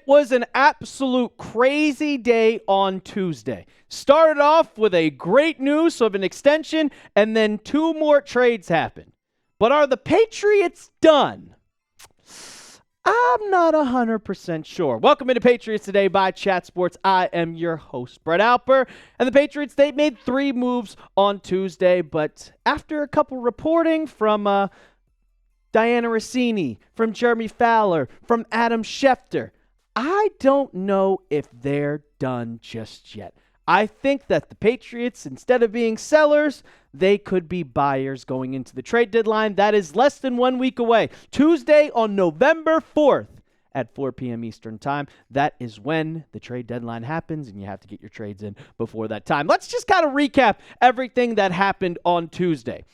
was an absolute crazy day on Tuesday. Started off with a great news of an extension, and then 2 more trades happened. But are the Patriots done? I'm not 100% sure. Welcome into Patriots Today by Chat Sports. I am your host, Brett Alper. And the Patriots, they made 3 moves on Tuesday, but after a couple reporting from Diana Rossini, from Jeremy Fowler, from Adam Schefter, I don't know if they're done just yet. I think that the Patriots, instead of being sellers, they could be buyers going into the trade deadline. That is less than 1 week away. Tuesday on November 4th at 4 p.m. Eastern Time. That is when the trade deadline happens, and you have to get your trades in before that time. Let's just kind of recap everything that happened on Tuesday.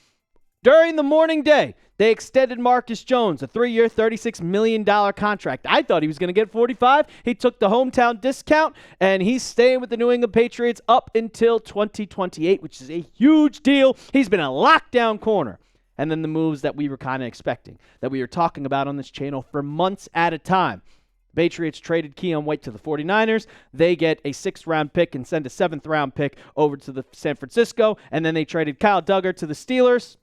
During the morning day, they extended Marcus Jones, a 3-year, $36 million contract. I thought he was going to get 45. He took the hometown discount, and he's staying with the New England Patriots up until 2028, which is a huge deal. He's been a lockdown corner. And then the moves that we were kind of expecting, that we were talking about on this channel for months at a time. Patriots traded Keion White to the 49ers. They get a 6th-round pick and send a 7th-round pick over to the San Francisco. And then they traded Kyle Duggar to the Steelers.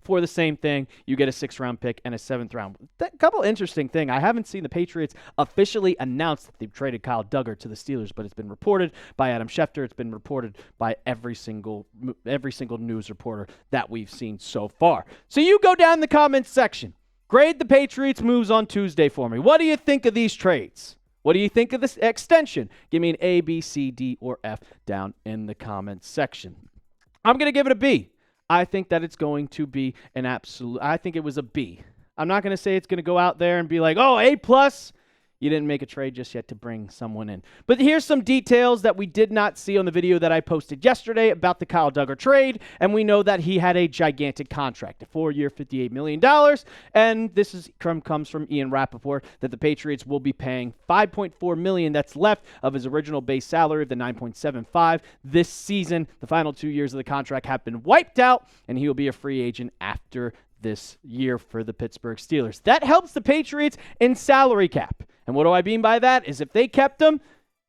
For the same thing, you get a 6th-round pick and a 7th-round. A couple interesting thing. I haven't seen the Patriots officially announce that they've traded Kyle Duggar to the Steelers, but it's been reported by Adam Schefter. It's been reported by every single news reporter that we've seen so far. So you go down in the comments section. Grade the Patriots' moves on Tuesday for me. What do you think of these trades? What do you think of this extension? Give me an A, B, C, D, or F down in the comments section. I'm going to give it a B. I think that it's going to be an absolute, I think it was a B. I'm not going to say it's going to go out there and be like, oh, A+. You didn't make a trade just yet to bring someone in. But here's some details that we did not see on the video that I posted yesterday about the Kyle Duggar trade. And we know that he had a gigantic contract, a 4-year, $58 million. And this comes from Ian Rappaport, that the Patriots will be paying $5.4 million that's left of his original base salary of the $9.75 this season. The final 2 years of the contract have been wiped out, and he will be a free agent after this year for the Pittsburgh Steelers. That helps the Patriots in salary cap. And what do I mean by that? Is if they kept him,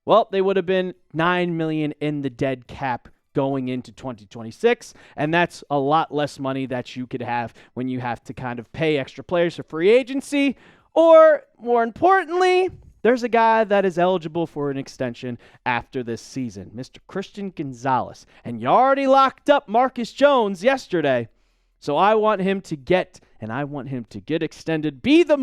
well, they would have been $9 million in the dead cap going into 2026, and that's a lot less money that you could have when you have to kind of pay extra players for free agency, or more importantly, there's a guy that is eligible for an extension after this season, Mr. Christian Gonzalez, and you already locked up Marcus Jones yesterday. So I want him to get extended, be the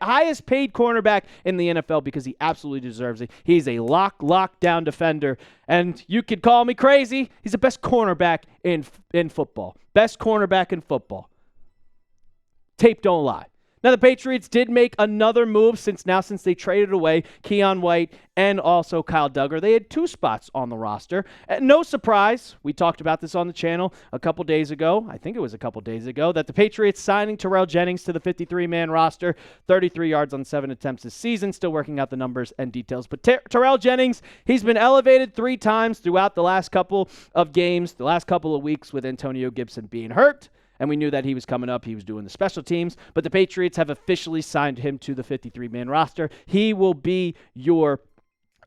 highest paid cornerback in the NFL because he absolutely deserves it. He's a lockdown defender, and you could call me crazy. He's the best cornerback in football. Best cornerback in football. Tape don't lie. Now, the Patriots did make another move since they traded away Keion White and also Kyle Duggar. They had 2 spots on the roster. And no surprise, we talked about this on the channel a couple days ago. I think it was a couple days ago, that the Patriots signing Terrell Jennings to the 53-man roster, 33 yards on 7 attempts this season. Still working out the numbers and details. But Terrell Jennings, he's been elevated 3 times throughout the last couple of games, the last couple of weeks with Antonio Gibson being hurt. And we knew that he was coming up. He was doing the special teams. But the Patriots have officially signed him to the 53-man roster. He will be your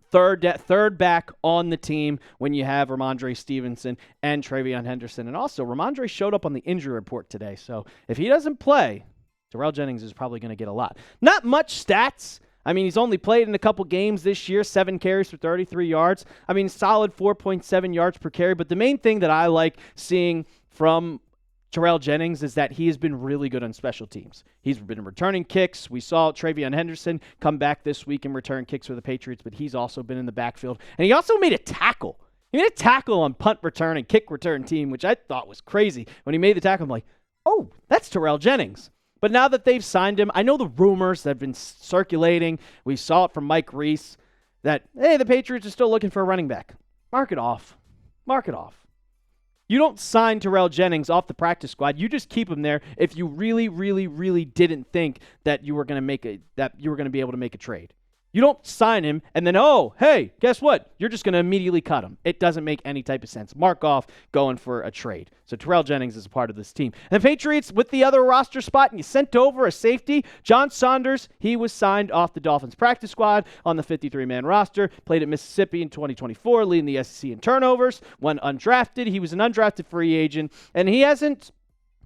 third back on the team when you have Ramondre Stevenson and Travion Henderson. And also, Ramondre showed up on the injury report today. So if he doesn't play, Terrell Jennings is probably going to get a lot. Not much stats. I mean, he's only played in a couple games this year, 7 carries for 33 yards. I mean, solid 4.7 yards per carry. But the main thing that I like seeing from Terrell Jennings is that he has been really good on special teams. He's been returning kicks. We saw Travion Henderson come back this week and return kicks for the Patriots, but he's also been in the backfield. And he also made a tackle. He made a tackle on punt return and kick return team, which I thought was crazy. When he made the tackle, I'm like, oh, that's Terrell Jennings. But now that they've signed him, I know the rumors that have been circulating. We saw it from Mike Reese that, hey, the Patriots are still looking for a running back. Mark it off. Mark it off. You don't sign Terrell Jennings off the practice squad. You just keep him there if you really, really, really didn't think that you were going to be able to make a trade. You don't sign him and then, oh, hey, guess what? You're just going to immediately cut him. It doesn't make any type of sense. Mark off going for a trade. So Terrell Jennings is a part of this team. And the Patriots, with the other roster spot, and you sent over a safety, John Saunders, he was signed off the Dolphins practice squad on the 53-man roster, played at Mississippi in 2024, leading the SEC in turnovers, went undrafted. He was an undrafted free agent, and he hasn't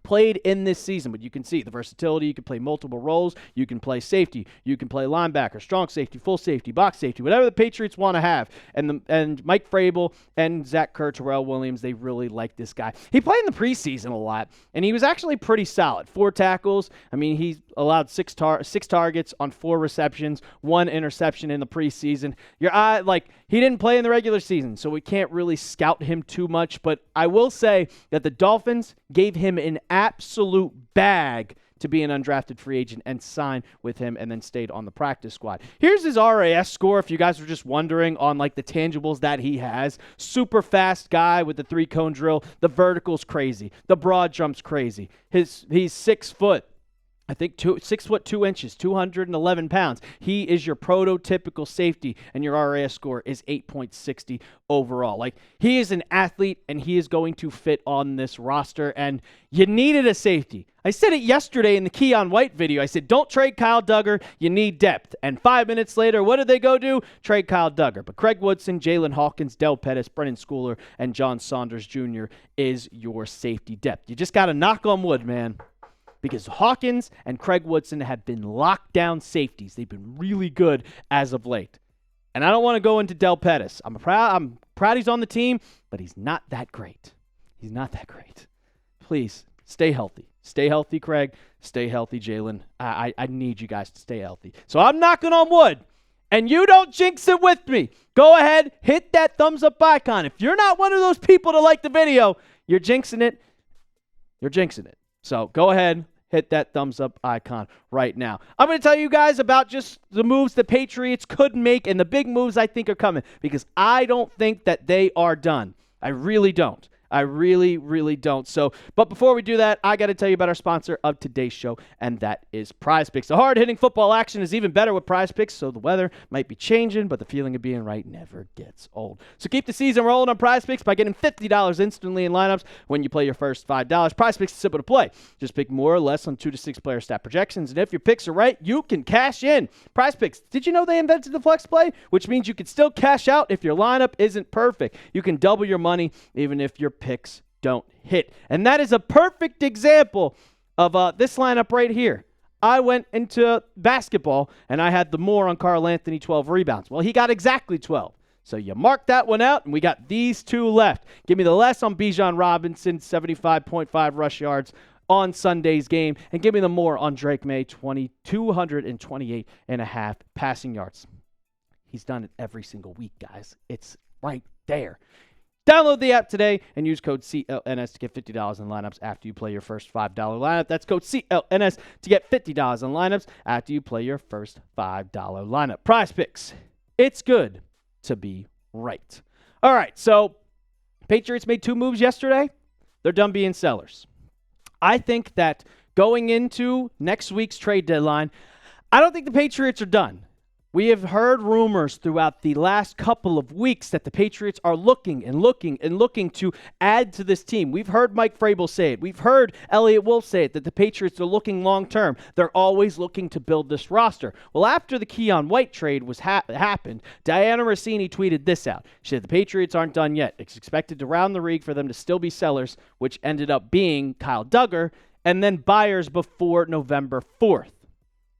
played in this season, but you can see the versatility. You can play multiple roles. You can play safety. You can play linebacker, strong safety, full safety, box safety, whatever the Patriots want to have. And Mike Vrabel and Zach Kerr, Terrell Williams, they really like this guy. He played in the preseason a lot, and he was actually pretty solid. 4 tackles. I mean, he allowed 6 targets on 4 receptions, 1 interception in the preseason. He didn't play in the regular season, so we can't really scout him too much, but I will say that the Dolphins gave him an absolute bag to be an undrafted free agent and sign with him and then stayed on the practice squad. Here's his RAS score if you guys were just wondering on the tangibles that he has. Super fast guy with the 3-cone drill. The vertical's crazy. The broad jump's crazy. He's 6 foot. I think 6 foot 2 inches, 211 pounds. He is your prototypical safety, and your RAS score is 8.60 overall. He is an athlete, and he is going to fit on this roster, and you needed a safety. I said it yesterday in the Keion White video. I said, don't trade Kyle Duggar. You need depth. And 5 minutes later, what did they go do? Trade Kyle Duggar. But Craig Woodson, Jalen Hawkins, Del Pettis, Brennan Schooler, and John Saunders Jr. is your safety depth. You just got to knock on wood, man. Because Hawkins and Craig Woodson have been lockdown safeties. They've been really good as of late. And I don't want to go into Del Pettis. I'm proud he's on the team, but he's not that great. He's not that great. Please, stay healthy. Stay healthy, Craig. Stay healthy, Jalen. I need you guys to stay healthy. So I'm knocking on wood. And you don't jinx it with me. Go ahead, hit that thumbs up icon. If you're not one of those people to like the video, you're jinxing it. You're jinxing it. So go ahead, hit that thumbs up icon right now. I'm going to tell you guys about just the moves the Patriots could make and the big moves I think are coming because I don't think that they are done. I really don't. I really, really don't. But before we do that, I got to tell you about our sponsor of today's show, and that is PrizePicks. The hard-hitting football action is even better with PrizePicks, so the weather might be changing, but the feeling of being right never gets old. So keep the season rolling on PrizePicks by getting $50 instantly in lineups when you play your first $5. PrizePicks is simple to play. Just pick more or less on 2 to 6 player stat projections, and if your picks are right, you can cash in. PrizePicks, did you know they invented the flex play? Which means you can still cash out if your lineup isn't perfect. You can double your money even if your picks don't hit. And that is a perfect example of this lineup right here. I went into basketball and I had the more on Karl Anthony 12 rebounds. Well, he got exactly 12. So you mark that one out and we got these 2 left. Give me the less on Bijan Robinson, 75.5 rush yards on Sunday's game, and give me the more on Drake May, 228.5 passing yards. He's done it every single week, guys. It's right there. Download the app today and use code CLNS to get $50 in lineups after you play your first $5 lineup. That's code CLNS to get $50 in lineups after you play your first $5 lineup. PrizePicks. It's good to be right. All right, so Patriots made 2 moves yesterday. They're done being sellers. I think that going into next week's trade deadline, I don't think the Patriots are done. We have heard rumors throughout the last couple of weeks that the Patriots are looking to add to this team. We've heard Mike Vrabel say it. We've heard Elliott Wolf say it, that the Patriots are looking long-term. They're always looking to build this roster. Well, after the Keion White trade happened, Diana Rossini tweeted this out. She said, the Patriots aren't done yet. It's expected to round the league for them to still be sellers, which ended up being Kyle Duggar, and then buyers before November 4th.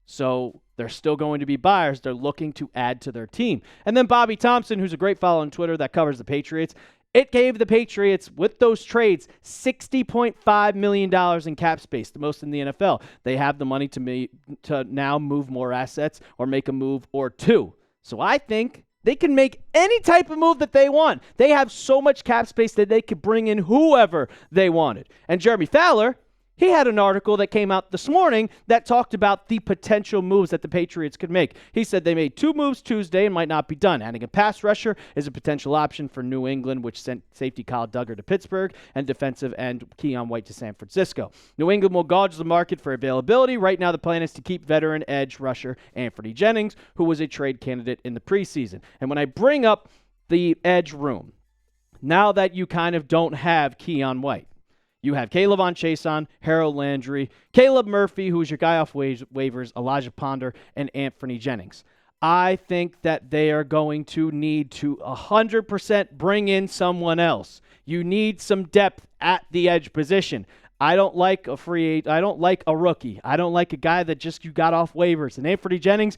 So they're still going to be buyers. They're looking to add to their team. And then Bobby Thompson, who's a great follow on Twitter that covers the Patriots, it gave the Patriots, with those trades, $60.5 million in cap space, the most in the NFL. They have the money to now move more assets or make a move or 2. So I think they can make any type of move that they want. They have so much cap space that they could bring in whoever they wanted. And Jeremy Fowler, He had an article that came out this morning that talked about the potential moves that the Patriots could make. He said they made 2 moves Tuesday and might not be done. Adding a pass rusher is a potential option for New England, which sent safety Kyle Duggar to Pittsburgh and defensive end Keion White to San Francisco. New England will gauge the market for availability. Right now, the plan is to keep veteran edge rusher Anfernee Jennings, who was a trade candidate in the preseason. And when I bring up the edge room, now that you kind of don't have Keion White, you have K'Lavon Chaisson, Harold Landry, Caleb Murphy, who's your guy off waivers, Elijah Ponder, and Anfernee Jennings. I think that they are going to need to 100% bring in someone else. You need some depth at the edge position. I don't like a I don't like a rookie. I don't like a guy that just you got off waivers. And Anfernee Jennings,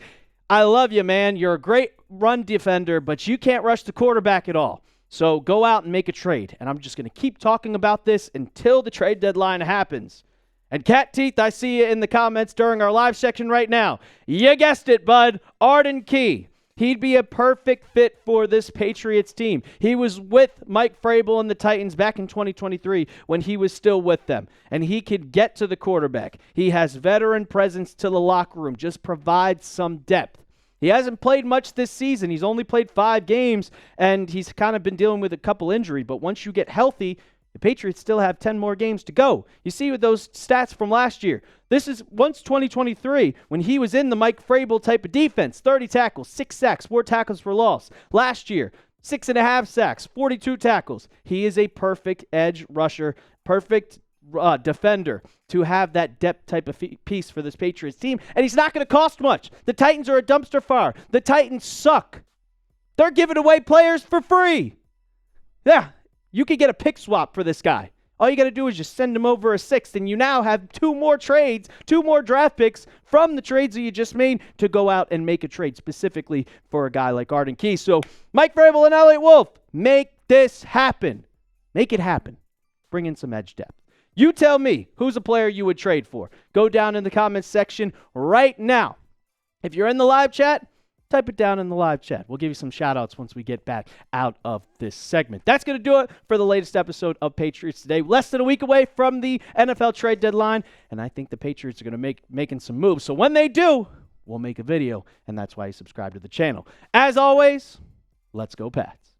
I love you, man. You're a great run defender, but you can't rush the quarterback at all. So go out and make a trade. And I'm just going to keep talking about this until the trade deadline happens. And Cat Teeth, I see you in the comments during our live section right now. You guessed it, bud. Arden Key. He'd be a perfect fit for this Patriots team. He was with Mike Vrabel and the Titans back in 2023 when he was still with them. And he could get to the quarterback. He has veteran presence to the locker room. Just provides some depth. He hasn't played much this season. He's only played 5 games, and he's kind of been dealing with a couple injuries. But once you get healthy, the Patriots still have 10 more games to go. You see with those stats from last year. This is once 2023 when he was in the Mike Vrabel type of defense. 30 tackles, 6 sacks, 4 tackles for loss. Last year, 6.5 sacks, 42 tackles. He is a perfect edge rusher, perfect defender to have that depth type of piece for this Patriots team. And he's not going to cost much. The Titans are a dumpster fire. The Titans suck. They're giving away players for free. Yeah, you could get a pick swap for this guy. All you got to do is just send him over a 6th, and you now have 2 more trades, 2 more draft picks from the trades that you just made to go out and make a trade specifically for a guy like Arden Key. So Mike Vrabel and Elliott Wolf, make this happen. Make it happen. Bring in some edge depth. You tell me who's a player you would trade for. Go down in the comments section right now. If you're in the live chat, type it down in the live chat. We'll give you some shout-outs once we get back out of this segment. That's going to do it for the latest episode of Patriots Today. Less than a week away from the NFL trade deadline, and I think the Patriots are going to making some moves. So when they do, we'll make a video, and that's why you subscribe to the channel. As always, let's go Pats.